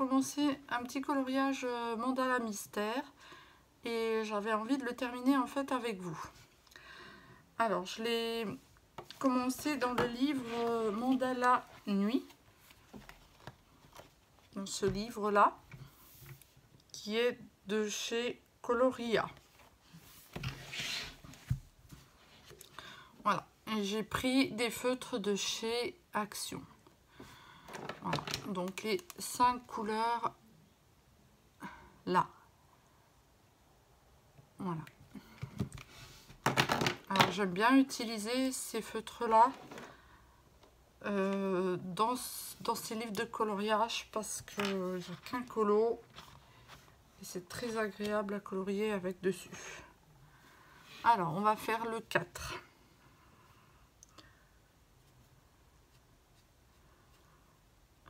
commencé un petit coloriage mandala mystère et j'avais envie de le terminer en fait avec vous. Alors je l'ai commencé dans le livre Mandala Nuit, dans ce livre là qui est de chez Coloria. Voilà, et j'ai pris des feutres de chez Action. Voilà, donc les 5 couleurs là. Voilà. Alors j'aime bien utiliser ces feutres là dans ces livres de coloriage parce que j'ai qu'un colo et c'est très agréable à colorier avec dessus. Alors on va faire le 4.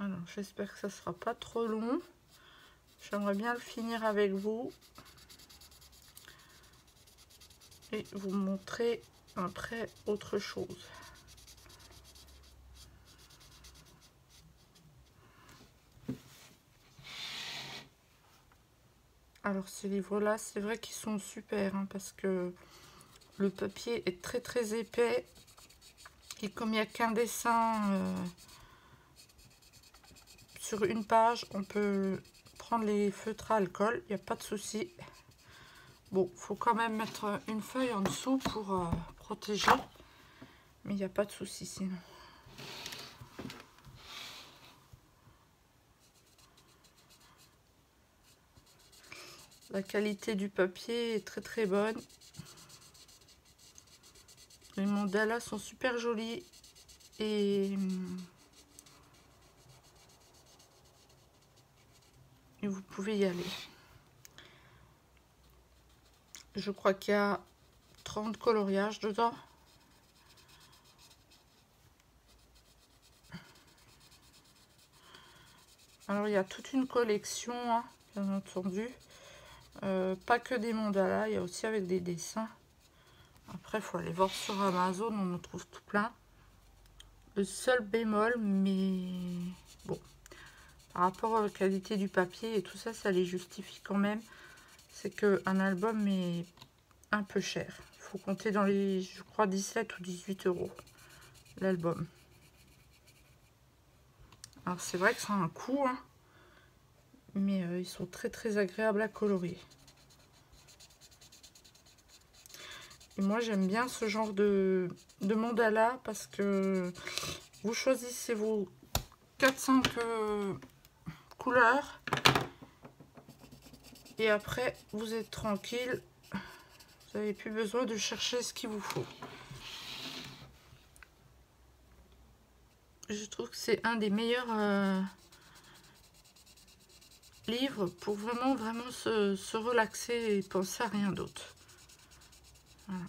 Alors j'espère que ça sera pas trop long. J'aimerais bien le finir avec vous et vous montrer après autre chose. Alors ces livres là c'est vrai qu'ils sont super hein, parce que le papier est très épais et comme il n'y a qu'un dessin sur une page, on peut prendre les feutres à alcool, il n'y a pas de souci. Bon, faut quand même mettre une feuille en dessous pour protéger, mais il n'y a pas de souci sinon. La qualité du papier est très bonne. Les mandalas sont super jolis et vous pouvez y aller. Je crois qu'il y a 30 coloriages dedans. Alors il y a toute une collection, hein, bien entendu. Pas que des mandalas, il y a aussi avec des dessins. Après, il faut aller voir sur Amazon, on en trouve tout plein. Le seul bémol, mais bon, par rapport à la qualité du papier et tout ça, ça les justifie quand même. C'est qu'un album est un peu cher. Il faut compter dans les, je crois, 17 ou 18 € l'album. Alors c'est vrai que ça a un coût, hein, mais ils sont très agréables à colorier. Et moi j'aime bien ce genre de mandala parce que vous choisissez vos 4-5 couleurs et après vous êtes tranquille, vous n'avez plus besoin de chercher ce qu'il vous faut. Je trouve que c'est un des meilleurs livres pour vraiment se relaxer et penser à rien d'autre. Voilà.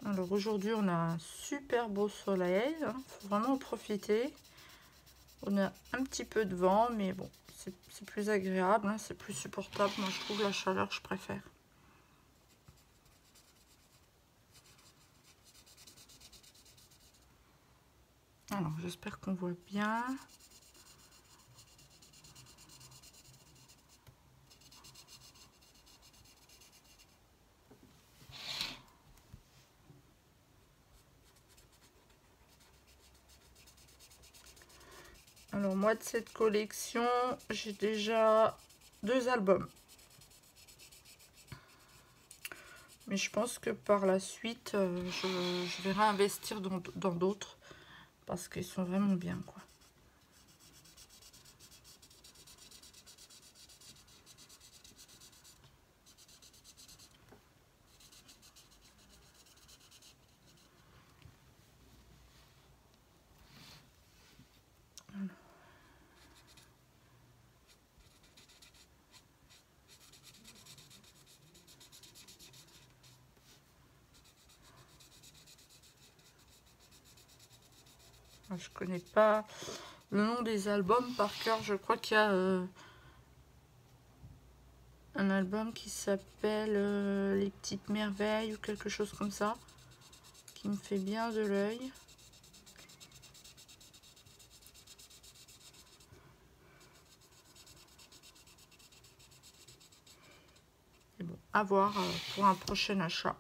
Alors aujourd'hui on a un super beau soleil, hein, faut vraiment en profiter. On a un petit peu de vent mais bon c'est plus agréable, hein, c'est plus supportable. Moi je trouve la chaleur je préfère. Alors j'espère qu'on voit bien. Alors moi de cette collection, j'ai déjà 2 albums. Mais je pense que par la suite, je vais réinvestir dans d'autres. Parce qu'ils sont vraiment bien quoi. Je connais pas le nom des albums par cœur. Je crois qu'il y a un album qui s'appelle Les Petites Merveilles ou quelque chose comme ça, qui me fait bien de l'œil. Et bon, à voir pour un prochain achat.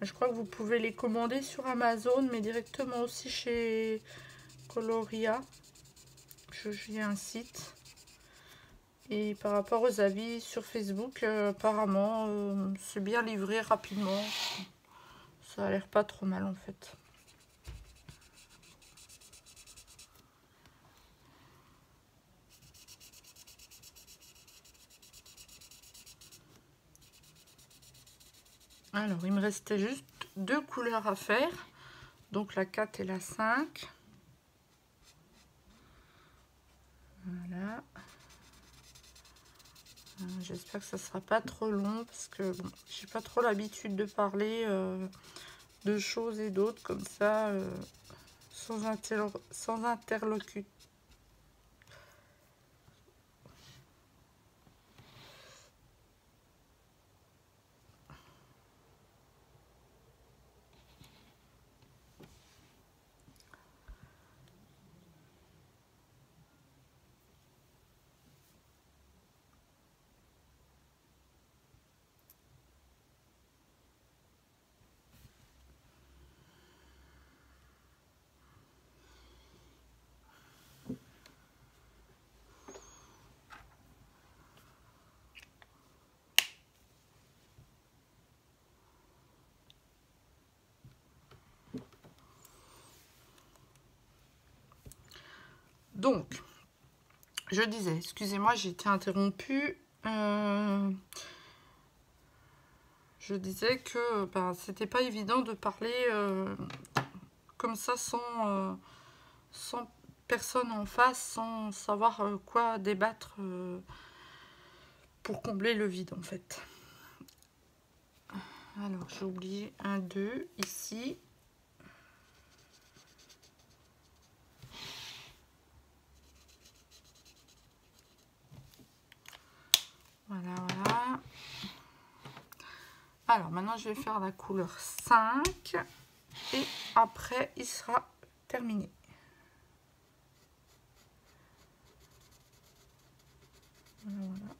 Je crois que vous pouvez les commander sur Amazon, mais directement aussi chez Coloria. J'ai un site. Et par rapport aux avis sur Facebook, apparemment, c'est bien livré rapidement. Ça a l'air pas trop mal en fait. Alors, il me restait juste 2 couleurs à faire. Donc la 4 et la 5. Voilà. J'espère que ça sera pas trop long parce que bon, j'ai pas trop l'habitude de parler de choses et d'autres comme ça sans interlocuteur. Donc, je disais, excusez-moi, j'ai été interrompue. Je disais que ben, c'était pas évident de parler comme ça sans personne en face, sans savoir quoi débattre pour combler le vide en fait. Alors j'ai oublié un 2 ici. Voilà, voilà. Alors maintenant je vais faire la couleur 5 et après il sera terminé. Voilà, voilà.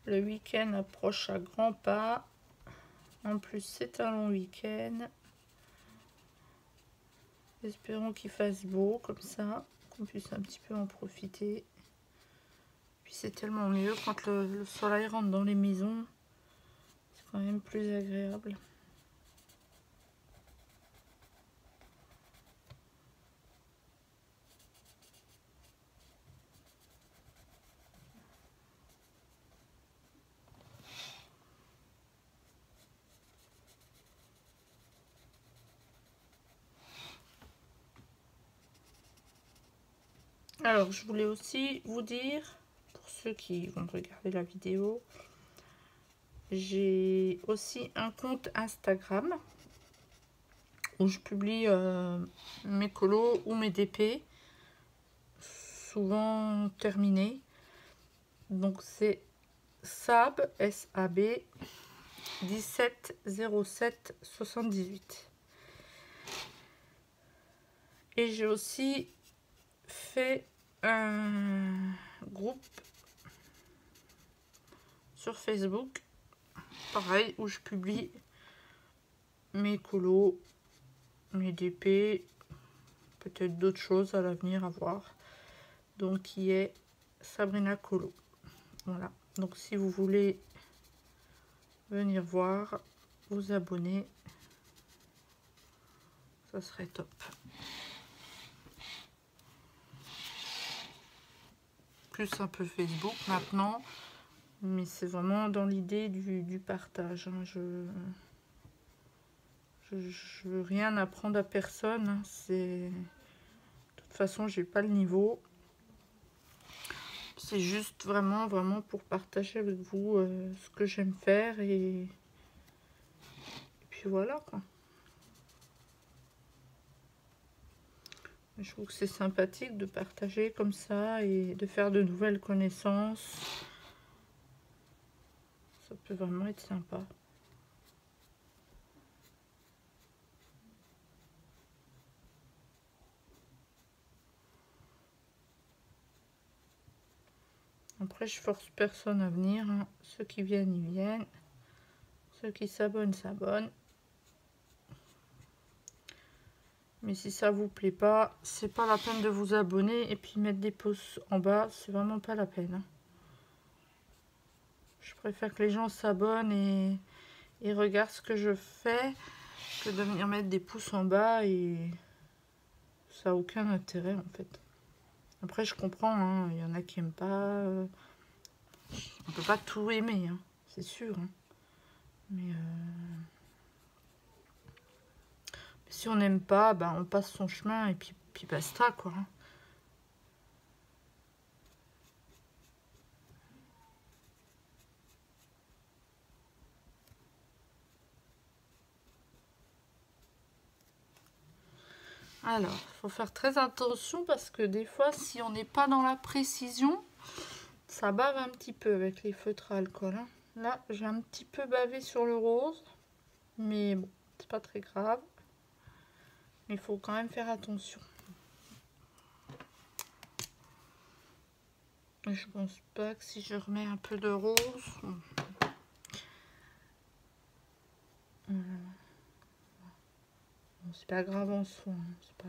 Le week-end approche à grands pas. En plus, c'est un long week-end. Espérons qu'il fasse beau comme ça, qu'on puisse un petit peu en profiter. Puis c'est tellement mieux quand le soleil rentre dans les maisons. C'est quand même plus agréable. Alors, je voulais aussi vous dire, pour ceux qui vont regarder la vidéo, j'ai aussi un compte Instagram où je publie mes colos ou mes DP, souvent terminés. Donc c'est SAB, SAB 1707 78. Et j'ai aussi fait un groupe sur Facebook, pareil, où je publie mes colos, mes DP, peut-être d'autres choses à l'avenir à voir. Donc qui est Sabrina Colo. Voilà. Donc si vous voulez venir voir, vous abonner, ça serait top. Plus un peu Facebook maintenant, mais c'est vraiment dans l'idée du partage. Hein. Je veux rien apprendre à personne. Hein. De toute façon, j'ai pas le niveau. C'est juste vraiment pour partager avec vous ce que j'aime faire et puis voilà quoi. Je trouve que c'est sympathique de partager comme ça et de faire de nouvelles connaissances. Ça peut vraiment être sympa. Après, je force personne à venir. Hein. Ceux qui viennent, ils viennent. Ceux qui s'abonnent, s'abonnent. Mais si ça vous plaît pas, c'est pas la peine de vous abonner et puis mettre des pouces en bas, c'est vraiment pas la peine. Hein. Je préfère que les gens s'abonnent et regardent ce que je fais que de venir mettre des pouces en bas et ça n'a aucun intérêt en fait. Après je comprends, hein, il y en a qui aiment pas, on peut pas tout aimer, hein, c'est sûr. Hein. Mais si on n'aime pas, bah, on passe son chemin et puis basta quoi. Hein. Alors, il faut faire très attention parce que des fois, si on n'est pas dans la précision, ça bave un petit peu avec les feutres à alcool. Hein. Là, j'ai un petit peu bavé sur le rose, mais bon, c'est pas très grave. Mais il faut quand même faire attention. Et je pense pas que si je remets un peu de rose... Bon, c'est pas grave en soi, hein, c'est pas...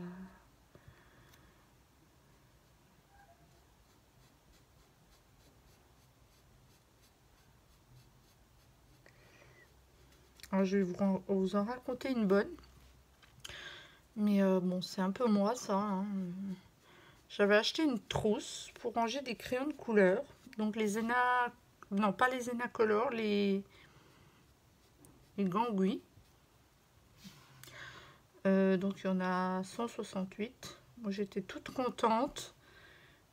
Alors, je vais vous en raconter une bonne. Mais bon, c'est un peu moi, ça. Hein. J'avais acheté une trousse pour ranger des crayons de couleur. Donc, les Zena... Non, pas les Zena Color, les Gangui. Donc, il y en a 168. Moi, j'étais toute contente.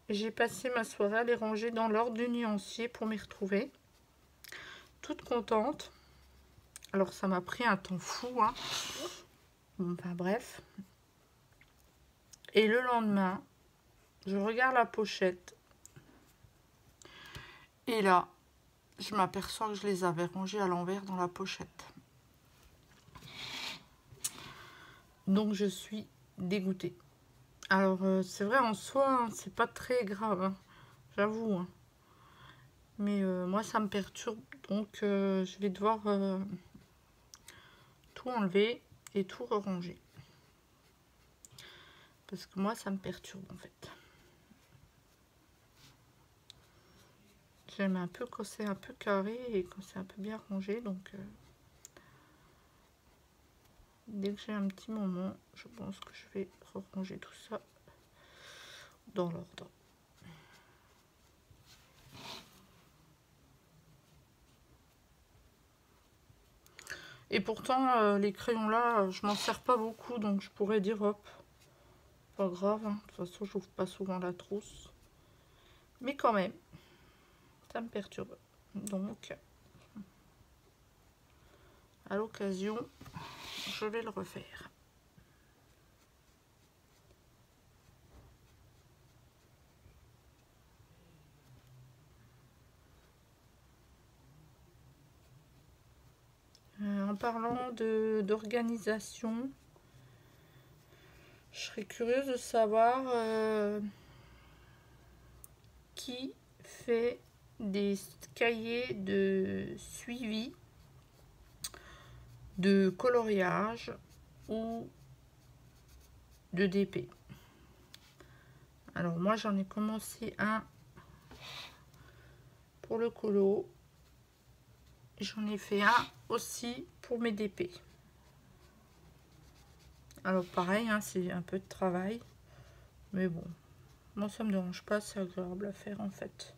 J'ai passé ma soirée à les ranger dans l'ordre du nuancier pour m'y retrouver. Toute contente. Alors, ça m'a pris un temps fou. Hein. Enfin, bref. Et le lendemain, je regarde la pochette. Et là, je m'aperçois que je les avais rangés à l'envers dans la pochette. Donc, je suis dégoûtée. Alors, c'est vrai, en soi, hein, c'est pas très grave. Hein, j'avoue. Hein. Mais moi, ça me perturbe. Donc, je vais devoir tout enlever et tout ranger. Parce que moi, ça me perturbe, en fait. J'aime un peu quand c'est un peu carré et quand c'est un peu bien rangé. Donc, dès que j'ai un petit moment, je pense que je vais ranger tout ça dans l'ordre. Et pourtant, les crayons là, je m'en sers pas beaucoup, donc je pourrais dire hop, pas grave. Hein. De toute façon, j'ouvre pas souvent la trousse. Mais quand même, ça me perturbe. Donc, à l'occasion, je vais le refaire. En parlant d'organisation, je serais curieuse de savoir qui fait des cahier de suivi de coloriage ou de DP. Alors moi j'en ai commencé un pour le colo. J'en ai fait un aussi pour mes DP. Alors pareil, hein, c'est un peu de travail. Mais bon, moi ça me dérange pas, c'est agréable à faire en fait.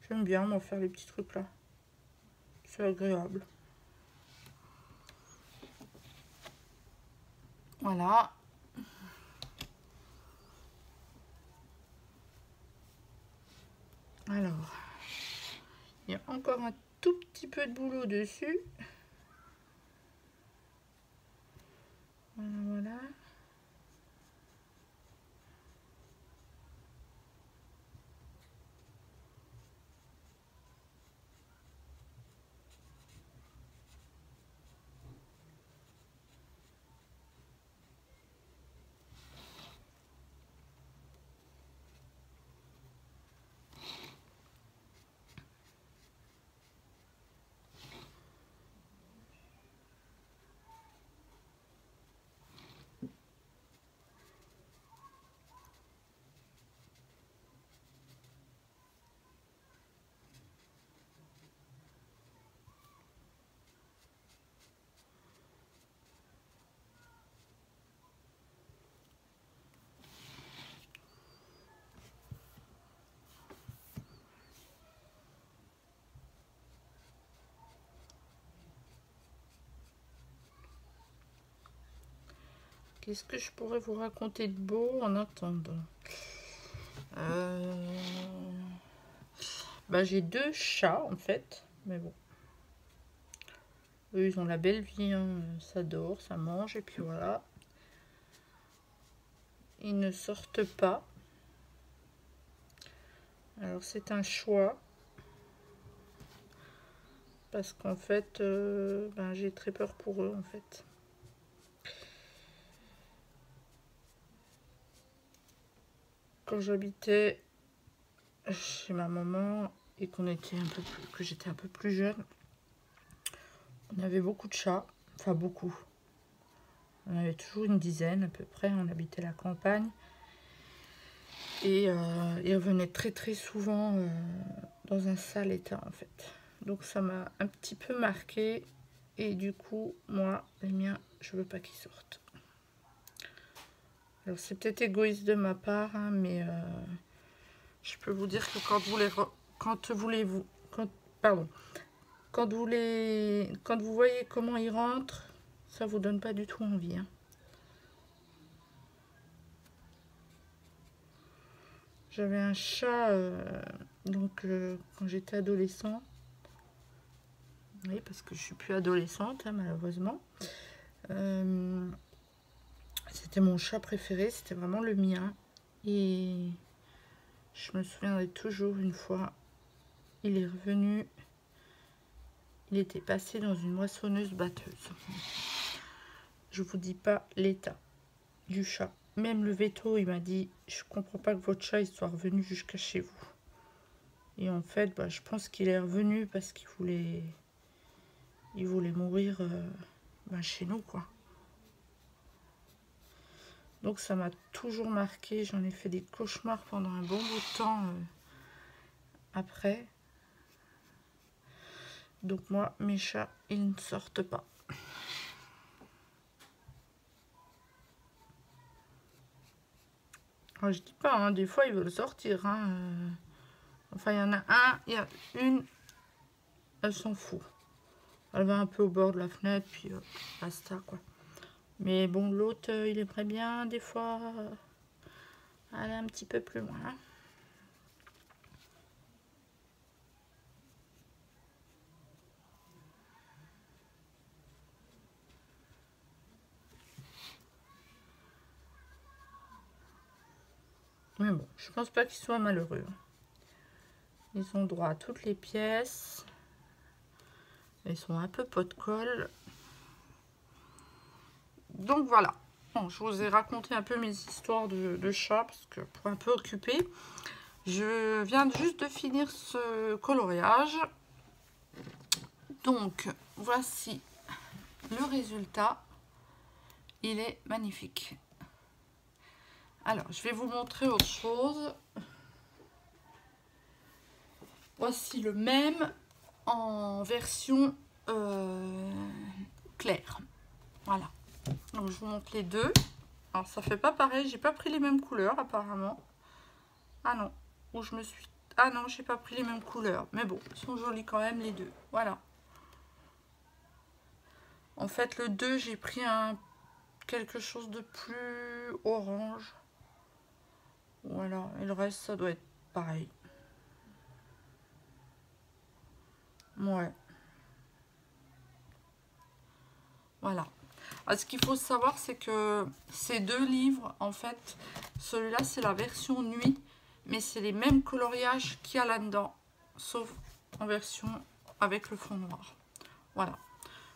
J'aime bien moi faire les petits trucs là. C'est agréable. Voilà. Alors, il y a encore un tout petit peu de boulot dessus. Voilà, voilà. Qu'est-ce que je pourrais vous raconter de beau en attendant? Bah, j'ai 2 chats en fait, mais bon. Eux, ils ont la belle vie, hein. Ça dort, ça mange, et puis voilà. Ils ne sortent pas. Alors c'est un choix. Parce qu'en fait, ben, j'ai très peur pour eux en fait. Quand j'habitais chez ma maman et qu'on était que j'étais un peu plus jeune, on avait beaucoup de chats, enfin beaucoup. On avait toujours une dizaine à peu près, on habitait la campagne. Et ils revenaient très très souvent dans un sale état en fait. Donc ça m'a un petit peu marqué. Et du coup, moi, les miens, je veux pas qu'ils sortent. Alors c'est peut-être égoïste de ma part, hein, mais je peux vous dire que quand vous voyez comment ils rentrent, ça vous donne pas du tout envie. Hein. J'avais un chat quand j'étais adolescent. Oui, parce que je suis plus adolescente, hein, malheureusement. C'était mon chat préféré, c'était vraiment le mien. Et je me souviendrai toujours une fois, il est revenu, il était passé dans une moissonneuse batteuse. Je vous dis pas l'état du chat. Même le veto, il m'a dit, je comprends pas que votre chat il soit revenu jusqu'à chez vous. Et en fait, bah, je pense qu'il est revenu parce qu'il voulait mourir chez nous, quoi. Donc ça m'a toujours marqué. J'en ai fait des cauchemars pendant un bon bout de temps après. Donc moi, mes chats, ils ne sortent pas. Alors, je dis pas, hein, des fois ils veulent sortir. Hein, Enfin, il y en a un, il y a une, elle s'en fout. Elle va un peu au bord de la fenêtre, puis basta, quoi. Mais bon, l'autre, il aimerait bien, des fois, aller un petit peu plus loin. Hein. Mais bon, je pense pas qu'ils soient malheureux. Ils ont droit à toutes les pièces. Ils sont un peu pot de colle. Donc voilà. Bon, je vous ai raconté un peu mes histoires de chats, parce que pour un peu occuper, Je viens juste de finir ce coloriage. Donc, voici le résultat. Il est magnifique. Alors, je vais vous montrer autre chose. Voici le même en version claire. Voilà. Donc, je vous montre les deux. Alors, ça fait pas pareil. J'ai pas pris les mêmes couleurs, apparemment. Ah non. Ou je me suis... Ah non, j'ai pas pris les mêmes couleurs. Mais bon, ils sont jolis quand même, les deux. Voilà. En fait, le 2, j'ai pris quelque chose de plus orange. Voilà, et le reste, ça doit être pareil. Ouais. Voilà. Alors, ce qu'il faut savoir, c'est que ces deux livres, en fait, celui-là, c'est la version nuit, mais c'est les mêmes coloriages qu'il y a là-dedans, sauf en version avec le fond noir. Voilà.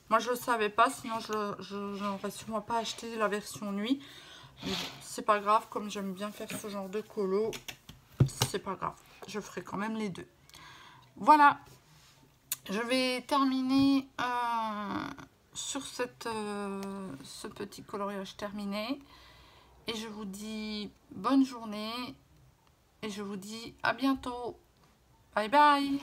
Moi, je ne le savais pas, sinon je n'aurais sûrement pas acheté la version nuit. Mais c'est pas grave, comme j'aime bien faire ce genre de colo, c'est pas grave. Je ferai quand même les deux. Voilà. Je vais terminer sur ce petit coloriage terminé. Et je vous dis bonne journée. Et je vous dis à bientôt. Bye bye.